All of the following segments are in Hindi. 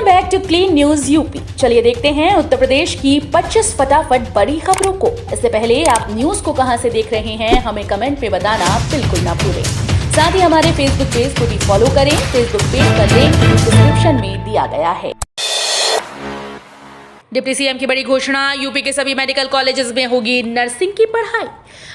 Back to clean news UP. चलिए देखते हैं उत्तर प्रदेश की 25 फटाफट बड़ी खबरों को। इससे पहले आप न्यूज को कहां से देख रहे हैं हमें कमेंट में बताना बिल्कुल ना भूलें। साथ ही हमारे फेसबुक पेज को भी फॉलो करें। फेसबुक पेज का लिंक डिस्क्रिप्शन में दिया गया है। डिप्टी सीएम की बड़ी घोषणा, यूपी के सभी मेडिकल कॉलेजेस में होगी नर्सिंग की पढ़ाई।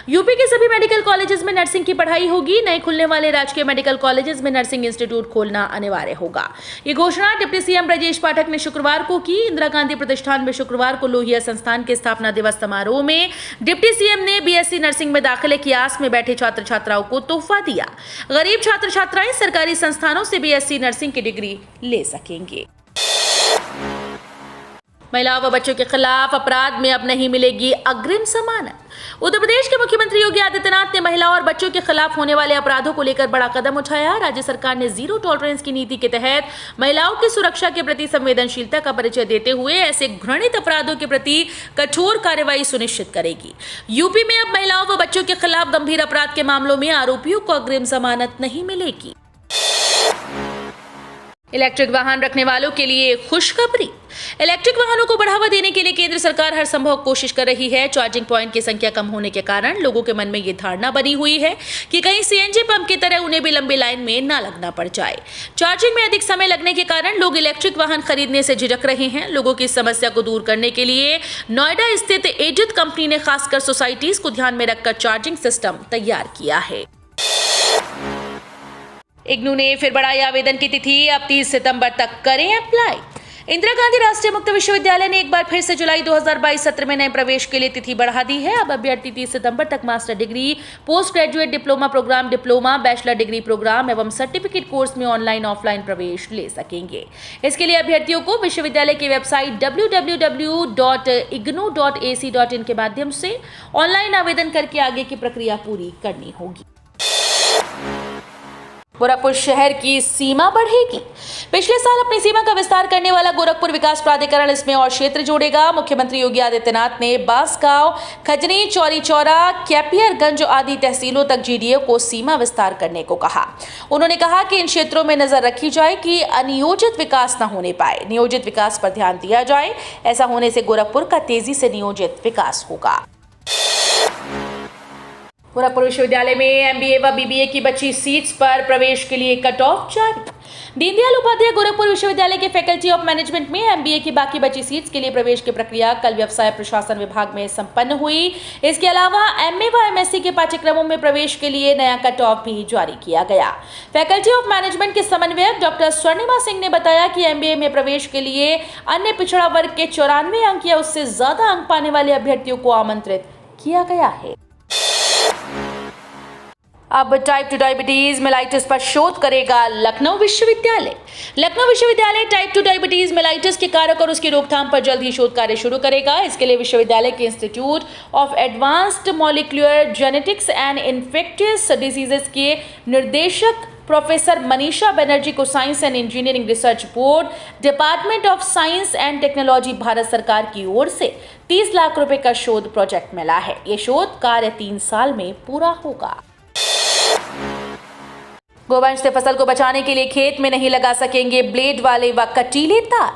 यूपी के सभी मेडिकल कॉलेजेस में नर्सिंग की पढ़ाई होगी। नए खुलने वाले राजकीय मेडिकल कॉलेजेस में नर्सिंग इंस्टीट्यूट खोलना अनिवार्य होगा। ये घोषणा डिप्टी सीएम ब्रजेश पाठक ने शुक्रवार को की। इंदिरा गांधी प्रतिष्ठान में शुक्रवार को लोहिया संस्थान के स्थापना दिवस समारोह में डिप्टी सीएम ने बीएससी नर्सिंग में दाखिले की आस में बैठे छात्र छात्राओं को तोहफा दिया। गरीब छात्र छात्राएं सरकारी संस्थानों से बीएससी नर्सिंग की डिग्री ले सकेंगे। महिलाओं व बच्चों के खिलाफ अपराध में अब नहीं मिलेगी अग्रिम जमानत। उत्तर प्रदेश के मुख्यमंत्री योगी आदित्यनाथ ने महिलाओं और बच्चों के खिलाफ होने वाले अपराधों को लेकर बड़ा कदम उठाया। राज्य सरकार ने जीरो टॉलरेंस की नीति के तहत महिलाओं की सुरक्षा के प्रति संवेदनशीलता का परिचय देते हुए ऐसे घृणित अपराधों के प्रति कठोर कार्रवाई सुनिश्चित करेगी। यूपी में अब महिलाओं व बच्चों के खिलाफ गंभीर अपराध के मामलों में आरोपियों को अग्रिम जमानत नहीं मिलेगी। इलेक्ट्रिक वाहन रखने वालों के लिए खुशखबरी। इलेक्ट्रिक वाहनों को बढ़ावा देने के लिए केंद्र सरकार हर संभव कोशिश कर रही है। चार्जिंग पॉइंट की संख्या कम होने के कारण लोगों के मन में ये धारणा बनी हुई है कि कहीं सीएनजी पंप की तरह उन्हें भी लंबी लाइन में ना लगना पड़ जाए। चार्जिंग में अधिक समय लगने के कारण लोग इलेक्ट्रिक वाहन खरीदने से झिझक रहे हैं। लोगों की समस्या को दूर करने के लिए नोएडा स्थित एजित कंपनी ने खासकर सोसाइटीज को ध्यान में रखकर चार्जिंग सिस्टम तैयार किया है। इग्नू ने फिर बढ़ाई आवेदन की तिथि, अब 30 सितंबर तक करें अप्लाई। इंदिरा गांधी राष्ट्रीय मुक्त विश्वविद्यालय ने एक बार फिर से जुलाई 2022 सत्र में नए प्रवेश के लिए तिथि बढ़ा दी है। अब अभ्यर्थी 30 सितंबर तक master degree, post graduate diploma program, diploma, bachelor degree program एवं सर्टिफिकेट कोर्स में ऑनलाइन ऑफलाइन प्रवेश ले सकेंगे। इसके लिए अभ्यर्थियों को विश्वविद्यालय की वेबसाइट www.ignu.ac.in के माध्यम से ऑनलाइन आवेदन करके आगे की प्रक्रिया पूरी करनी होगी। गोरखपुर शहर की सीमा बढ़ेगी। पिछले साल अपनी सीमा का विस्तार करने वाला गोरखपुर विकास प्राधिकरण इसमें और क्षेत्र जोड़ेगा। मुख्यमंत्री योगी आदित्यनाथ ने बांसगांव, खजनी, चौरी चौरा, कैपियरगंज आदि तहसीलों तक जीडीए को सीमा विस्तार करने को कहा। उन्होंने कहा कि इन क्षेत्रों में नजर रखी जाए कि अनियोजित विकास न होने पाए, नियोजित विकास पर ध्यान दिया जाए। ऐसा होने से गोरखपुर का तेजी से नियोजित विकास होगा। गोरखपुर विश्वविद्यालय में एमबीए व बीबीए की बची सीट्स पर प्रवेश के लिए कट ऑफ जारी। दीनदयाल उपाध्याय गोरखपुर विश्वविद्यालय के फैकल्टी ऑफ मैनेजमेंट में एमबीए की बाकी बची सीट्स के लिए प्रवेश की प्रक्रिया कल व्यवसाय प्रशासन विभाग में संपन्न हुई। इसके अलावा एमए व एमएससी के पाठ्यक्रमों में प्रवेश के लिए नया कट ऑफ भी जारी किया गया। फैकल्टी ऑफ मैनेजमेंट के समन्वयक डॉक्टर स्वर्णिमा सिंह ने बताया कि एमबीए में प्रवेश के लिए अन्य पिछड़ा वर्ग के 94 अंक या उससे ज्यादा अंक पाने वाले अभ्यर्थियों को आमंत्रित किया गया है। अब टाइप 2 डायबिटीज मेलाइटिस पर शोध करेगा लखनऊ विश्वविद्यालय। लखनऊ विश्वविद्यालय टाइप 2 डायबिटीज मेलाइटिस के कारक और उसकी रोकथाम पर जल्द ही शोध कार्य शुरू करेगा। इसके लिए विश्वविद्यालय के institute of advanced molecular genetics and infectious diseases के निर्देशक प्रोफेसर मनीषा बनर्जी को science and engineering research board, department of science and technology, Bharat सरकार की ओर से 30 लाख रुपए का शोध प्रोजेक्ट मिला है। ये शोध कार्य 3 साल में पूरा होगा। गोवंश से फसल को बचाने के लिए खेत में नहीं लगा सकेंगे ब्लेड वाले व कटीले तार।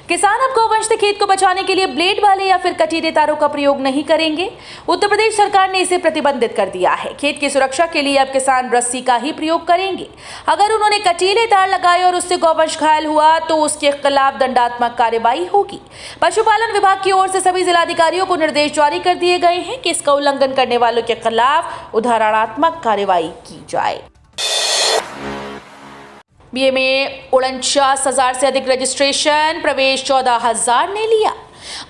किसान अब गोवंश से खेत को बचाने के लिए ब्लेड वाले या फिर कटीले तारों का प्रयोग नहीं करेंगे। उत्तर प्रदेश सरकार ने इसे प्रतिबंधित कर दिया है। खेत की सुरक्षा के लिए अब किसान रस्सी का ही प्रयोग करेंगे। अगर उन्होंने कटीले तार लगाए और उससे गोवंश घायल हुआ तो उसके खिलाफ दंडात्मक कार्रवाई होगी। पशुपालन विभाग की ओर से सभी जिलाधिकारियों को निर्देश जारी कर दिए गए हैं कि इसका उल्लंघन करने वालों के खिलाफ उदाहरणात्मक कार्रवाई की जाए। बीए में 49,000 से अधिक रजिस्ट्रेशन, प्रवेश 14,000 ने लिया।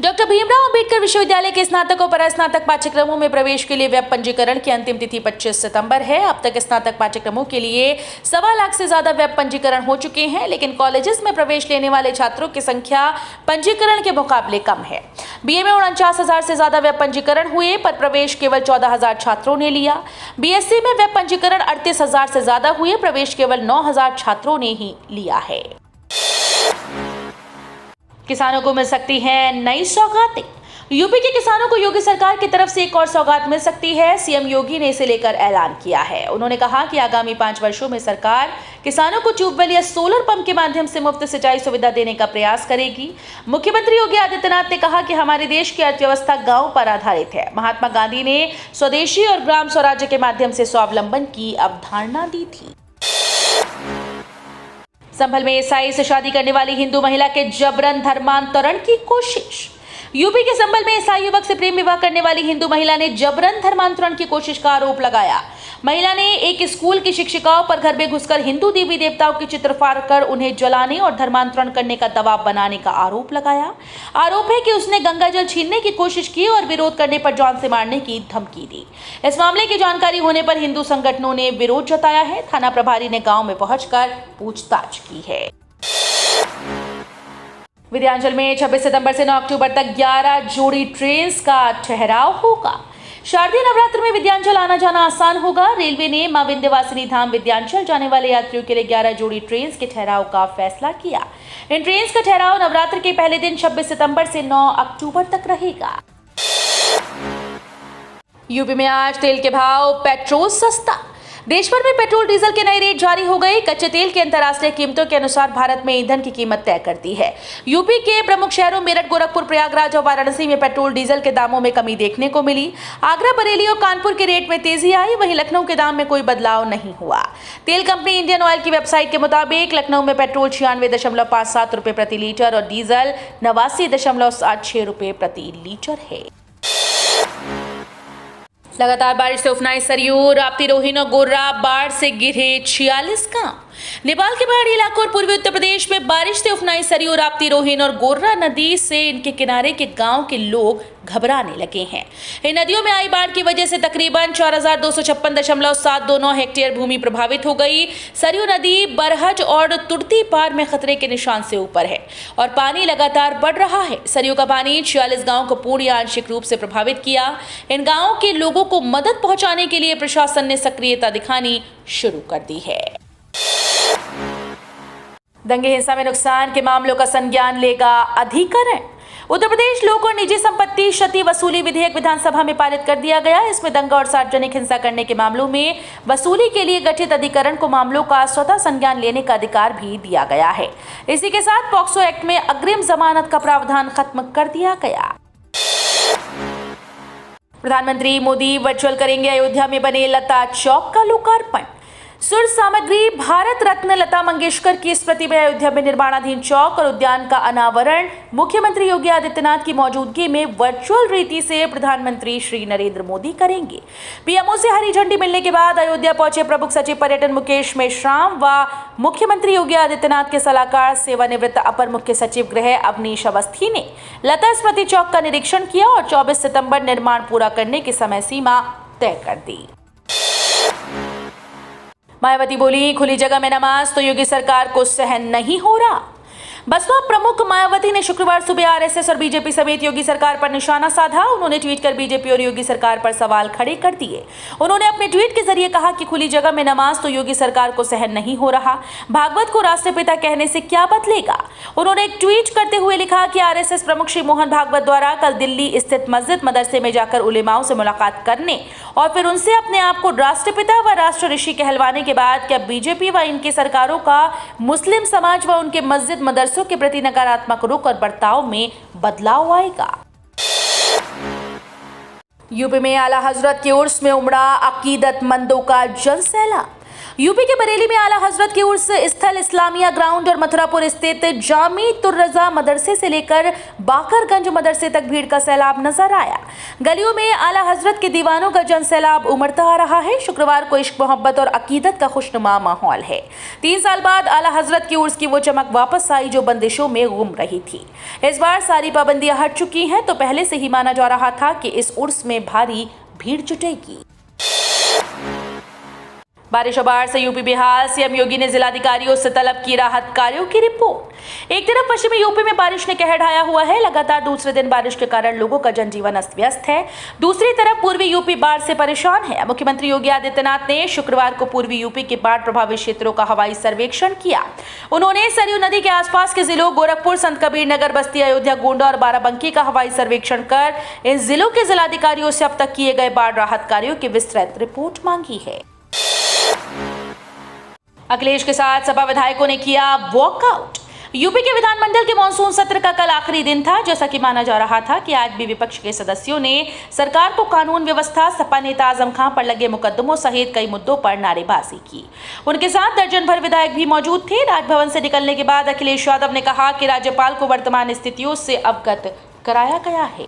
डॉक्टर भीमराव अंबेडकर विश्वविद्यालय के स्नातक और परास्नातक पाठ्यक्रमों में प्रवेश के लिए वेब पंजीकरण की अंतिम तिथि 25 सितंबर है। अब तक स्नातक पाठ्यक्रमों के लिए 1.25 लाख से ज्यादा वेब पंजीकरण हो चुके हैं, लेकिन कॉलेजेस में प्रवेश लेने वाले छात्रों की संख्या पंजीकरण के मुकाबले कम है। बीए में 49,000 से ज्यादा वेब पंजीकरण हुए, पर प्रवेश केवल 14,000 छात्रों ने लिया। बीएससी में वेब पंजीकरण 38,000 से ज्यादा हुए, प्रवेश केवल 9,000 छात्रों ने ही लिया है। किसानों को मिल सकती हैं नई सौगातें। यूपी के किसानों को योगी सरकार की तरफ से एक और सौगात मिल सकती है। सीएम योगी ने इसे लेकर ऐलान किया है। उन्होंने कहा कि आगामी 5 वर्षों में सरकार किसानों को ट्यूबवेल या सोलर पंप के माध्यम से मुफ्त सिंचाई सुविधा देने का प्रयास करेगी। मुख्यमंत्री योगी आदित्यनाथ ने कहा कि हमारे देश की अर्थव्यवस्था गांव पर आधारित है। महात्मा गांधी ने स्वदेशी और ग्राम स्वराज्य के माध्यम से स्वावलंबन की अवधारणा दी थी। संभल में ईसाई से शादी करने वाली हिंदू महिला के जबरन धर्मांतरण की कोशिश। यूपी के संभल में ईसाई युवक से प्रेम विवाह करने वाली हिंदू महिला ने जबरन धर्मांतरण की कोशिश का आरोप लगाया। महिला ने एक स्कूल की शिक्षिकाओं पर घर में घुसकर हिंदू देवी देवताओं के चित्र फाड़कर उन्हें जलाने और धर्मांतरण करने का दबाव बनाने का आरोप लगाया। आरोप है कि उसने गंगाजल छीनने की कोशिश की और विरोध करने पर जान से मारने की धमकी दी। इस मामले की जानकारी होने पर हिंदू संगठनों ने विरोध जताया है। थाना प्रभारी ने गांव में पहुंचकर पूछताछ की है। विंध्याचल में 26 सितंबर से 9 अक्टूबर तक 11 जोड़ी ट्रेन का ठहराव होगा। शारदीय नवरात्र में विंध्याचल आना जाना आसान होगा। रेलवे ने मां विंध्यवासिनी धाम विंध्याचल जाने वाले यात्रियों के लिए 11 जोड़ी ट्रेन के ठहराव का फैसला किया। इन ट्रेन का ठहराव नवरात्र के पहले दिन 26 सितंबर से 9 अक्टूबर तक रहेगा। यूपी में आज तेल के भाव, पेट्रोल सस्ता। देश भर में पेट्रोल डीजल के नए रेट जारी हो गए। कच्चे तेल की अंतर्राष्ट्रीय कीमतों के अनुसार भारत में ईंधन की कीमत तय करती है। यूपी के प्रमुख शहरों मेरठ, गोरखपुर, प्रयागराज और वाराणसी में पेट्रोल डीजल के दामों में कमी देखने को मिली। आगरा, बरेली और कानपुर के रेट में तेजी आई। वहीं लखनऊ के दाम में कोई बदलाव नहीं हुआ। तेल कंपनी इंडियन ऑयल की वेबसाइट के मुताबिक लखनऊ में पेट्रोल 96.57 रुपए प्रति लीटर और डीजल 89.76 रुपए प्रति लीटर है। लगातार बारिश से उफनाई सरयू, राप्ती, रोहिन और गोर्रा बाढ़ से गिरे 46 गांव। नेपाल के पहाड़ी इलाकों और पूर्वी उत्तर प्रदेश में बारिश से उफनाई सरयू, राप्ती, रोहिन और गोर्रा नदी से इनके किनारे के गांव के लोग घबराने लगे हैं। इन नदियों में आई बाढ़ की वजह से तकरीबन 4256.729 हेक्टेयर भूमि प्रभावित हो गई। सरयू नदी बरहज और तुर्ती पार में खतरे के निशान से ऊपर है और पानी लगातार बढ़ रहा है। सरयू का पानी 46 गांव को पूर्ण या आंशिक रूप से प्रभावित किया। इन गांवों के लोगों को मदद पहुंचाने के लिए प्रशासन ने सक्रियता दिखानी शुरू कर दी है। दंगे हिंसा में नुकसान के मामलों का संज्ञान लेगा अधिकरण। उत्तर प्रदेश लोक और निजी संपत्ति क्षति वसूली विधेयक विधानसभा में पारित कर दिया गया। इसमें दंगा और सार्वजनिक हिंसा करने के मामलों में वसूली के लिए गठित अधिकरण को मामलों का स्वतः संज्ञान लेने का अधिकार भी दिया गया है। इसी के साथ पॉक्सो एक्ट में अग्रिम जमानत का प्रावधान खत्म कर दिया गया। प्रधानमंत्री मोदी वर्चुअल करेंगे अयोध्या में बने लता चौक का लोकार्पण। सुर सामग्री भारत रत्न लता मंगेशकर की स्मृति में अयोध्या में निर्माणाधीन चौक और उद्यान का अनावरण मुख्यमंत्री योगी आदित्यनाथ की मौजूदगी में वर्चुअल रीति से प्रधानमंत्री श्री नरेंद्र मोदी करेंगे। पीएमओ से हरी झंडी मिलने के बाद अयोध्या पहुंचे प्रमुख सचिव पर्यटन मुकेश मेश्राम व मुख्यमंत्री योगी आदित्यनाथ के सलाहकार सेवानिवृत्त अपर मुख्य सचिव गृह अवनीश अवस्थी ने लता स्मृति चौक का निरीक्षण किया और 24 सितंबर निर्माण पूरा करने की समय सीमा तय कर दी। मायावती बोली, खुली जगह में नमाज तो योगी सरकार को सहन नहीं हो रहा। बसपा प्रमुख मायावती ने शुक्रवार सुबह आरएसएस और बीजेपी समेत योगी सरकार पर निशाना साधा। उन्होंने ट्वीट कर बीजेपी और योगी सरकार पर सवाल खड़े कर दिए। उन्होंने अपने ट्वीट के जरिए कहा कि खुली जगह में नमाज तो योगी सरकार को सहन नहीं हो रहा। भागवत को राष्ट्रपिता कहने से क्या बदलेगा। उन्होंने एक ट्वीट करते हुए लिखा कि आरएसएस प्रमुख श्री मोहन भागवत द्वारा कल दिल्ली स्थित मस्जिद मदरसे में जाकर उलेमाओं से मुलाकात करने और फिर उनसे अपने आप को राष्ट्रपिता व राष्ट्र ऋषि कहलवाने के बाद क्या बीजेपी व इनकी सरकारों का मुस्लिम समाज व उनके मस्जिद मदरसों के प्रति नकारात्मक रुख और बर्ताव में बदलाव आएगा। यूपी में आला हजरत के उर्स में उमड़ा अकीदतमंदों का जनसैलाब। यूपी के बरेली में आला हजरत के उर्स स्थल इस्लामिया ग्राउंड और मथुरापुर स्थित जामी तुर्रजा मदरसे से लेकर बाकरगंज मदरसे तक भीड़ का सैलाब नजर आया। गलियों में आला हजरत के दीवानों का जनसैलाब उमड़ता आ रहा है। शुक्रवार को इश्क, मोहब्बत और अकीदत का खुशनुमा माहौल है। 3 साल बाद आला हजरत की उर्स की वो चमक वापस आई जो बंदिशों में गुम रही थी। इस बार सारी पाबंदियां हट चुकी हैं तो पहले से ही माना जा रहा था कि इस उर्स में भारी भीड़ जुटेगी। बारिश और बाढ़ से यूपी बेहाल, सीएम योगी ने जिलाधिकारियों से तलब की राहत कार्यों की रिपोर्ट। एक तरफ पश्चिमी यूपी में बारिश ने कहर ढाया हुआ है, लगातार दूसरे दिन बारिश के कारण लोगों का जनजीवन अस्त व्यस्त है। दूसरी तरफ पूर्वी यूपी बाढ़ से परेशान है। मुख्यमंत्री योगी आदित्यनाथ ने शुक्रवार को पूर्वी यूपी के बाढ़ प्रभावित क्षेत्रों का हवाई सर्वेक्षण किया। उन्होंने सरयू नदी के आसपास के जिलों गोरखपुर, संत कबीर नगर, बस्ती, अयोध्या, गोंडा और बाराबंकी का हवाई सर्वेक्षण कर इन जिलों के जिलाधिकारियों से अब तक किए गए बाढ़ राहत कार्यों की विस्तृत रिपोर्ट मांगी है। अखिलेश के साथ सपा विधायकों ने किया वॉकआउट। यूपी के विधानमंडल के मानसून सत्र का कल आखिरी दिन था। जैसा कि माना जा रहा था कि आज भी विपक्ष के सदस्यों ने सरकार को कानून व्यवस्था, सपा नेता आजम खां पर लगे मुकदमों सहित कई मुद्दों पर नारेबाजी की। उनके साथ दर्जन भर विधायक भी मौजूद थे। राजभवन से निकलने के बाद अखिलेश यादव ने कहा कि राज्यपाल को वर्तमान स्थितियों से अवगत कराया गया है।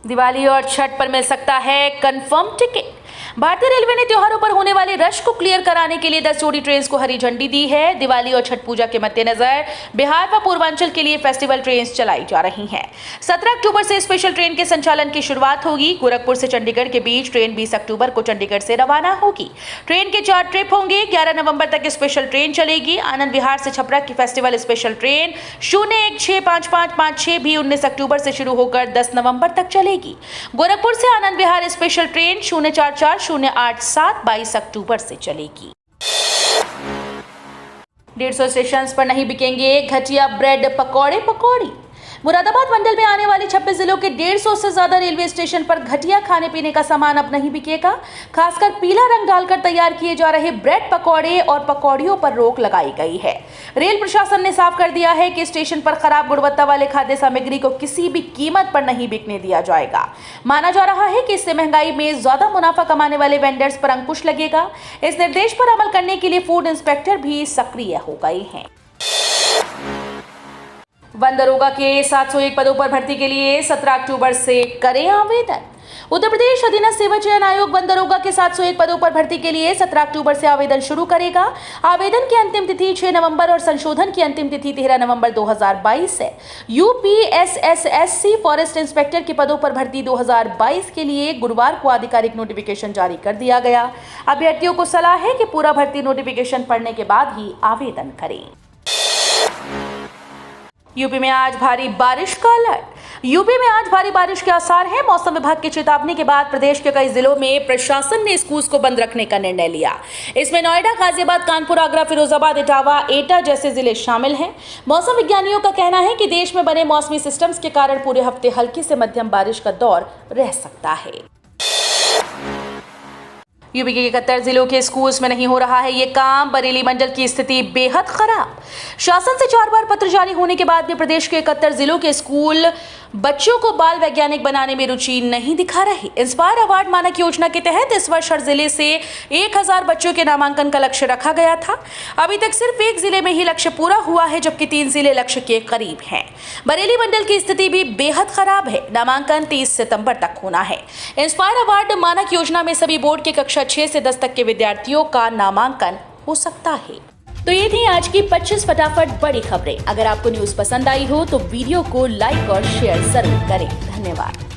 दिवाली और छठ पर मिल सकता है कंफर्म टिकट। भारतीय रेलवे ने त्योहारों पर होने वाले रश को क्लियर कराने के लिए 10 जोड़ी ट्रेन को हरी झंडी दी है। दिवाली और छठ पूजा के मद्देनजर बिहार व पूर्वांचल के लिए फेस्टिवल ट्रेन चलाई जा रही हैं। 17 अक्टूबर से स्पेशल ट्रेन के संचालन की शुरुआत होगी। गोरखपुर से चंडीगढ़ के बीच ट्रेन 20 अक्टूबर को चंडीगढ़ से रवाना होगी। ट्रेन के 4 ट्रिप होंगे। 11 नवंबर तक स्पेशल ट्रेन चलेगी। आनंद विहार से छपरा की फेस्टिवल स्पेशल ट्रेन 01655556 भी 19 अक्टूबर से शुरू होकर 10 नवंबर तक चलेगी। गोरखपुर से आनंद विहार स्पेशल ट्रेन 044-087 22 अक्टूबर से चलेगी। 150 स्टेशन पर नहीं बिकेंगे घटिया ब्रेड पकौड़ी। मुरादाबाद मंडल में आने वाले 26 जिलों के 150 से ज्यादा रेलवे स्टेशन पर घटिया खाने पीने का सामान अब नहीं बिकेगा। खासकर पीला रंग डालकर तैयार किए जा रहे ब्रेड पकौड़े और पकौड़ियों पर रोक लगाई गई है। रेल प्रशासन ने साफ कर दिया है कि स्टेशन पर खराब गुणवत्ता वाले खाद्य सामग्री को किसी भी कीमत पर नहीं बिकने दिया जाएगा। माना जा रहा है कि इससे महंगाई में ज्यादा मुनाफा कमाने वाले वेंडर्स पर अंकुश लगेगा। इस निर्देश पर अमल करने के लिए फूड इंस्पेक्टर भी सक्रिय हो गए हैं। वन दरोगा के 701 पदों पर भर्ती के लिए 17 अक्टूबर से करें आवेदन। उत्तर प्रदेश अधीनस्थ सेवा चयन आयोग वन दरोगा के 701 पदों पर भर्ती के लिए 17 अक्टूबर से आवेदन शुरू करेगा। आवेदन की अंतिम तिथि 6 नवंबर और संशोधन की अंतिम तिथि 13 नवंबर 2022 है। यूपीएसएसएससी फॉरेस्ट इंस्पेक्टर के पदों पर भर्ती 2022 के लिए गुरुवार को आधिकारिक नोटिफिकेशन जारी कर दिया गया। अभ्यर्थियों को सलाह है कि पूरा भर्ती नोटिफिकेशन पढ़ने के बाद ही आवेदन करें। यूपी में आज भारी बारिश का अलर्ट। यूपी में आज भारी बारिश के आसार हैं। मौसम विभाग की चेतावनी के बाद प्रदेश के कई जिलों में प्रशासन ने स्कूल्स को बंद रखने का निर्णय लिया। इसमें नोएडा, गाजियाबाद, कानपुर, आगरा, फिरोजाबाद, इटावा, एटा जैसे जिले शामिल हैं। मौसम विज्ञानियों का कहना है कि देश में बने मौसमी सिस्टम्स के कारण पूरे हफ्ते हल्की से मध्यम बारिश का दौर रह सकता है। यूपी के 71 जिलों के स्कूल्स में नहीं हो रहा है ये काम। बरेली मंडल की स्थिति बेहद खराब। शासन से 4 बार पत्र जारी होने के बाद भी प्रदेश के 71 जिलों के स्कूल बच्चों को बाल वैज्ञानिक बनाने में रुचि नहीं दिखा रहे। इंस्पायर अवार्ड मानक योजना के तहत इस वर्ष हर जिले से 1000 बच्चों के नामांकन का लक्ष्य रखा गया था। अभी तक सिर्फ 1 जिले में ही लक्ष्य पूरा हुआ है, जबकि 3 जिले लक्ष्य के करीब हैं। बरेली मंडल की स्थिति भी बेहद खराब है। नामांकन 30 सितंबर तक होना है। इंस्पायर अवार्ड मानक योजना में सभी बोर्ड के कक्षा 6 से 10 तक के विद्यार्थियों का नामांकन हो सकता है। तो ये थी आज की 25 फटाफट बड़ी खबरें। अगर आपको न्यूज़ पसंद आई हो तो वीडियो को लाइक और शेयर जरूर करें। धन्यवाद।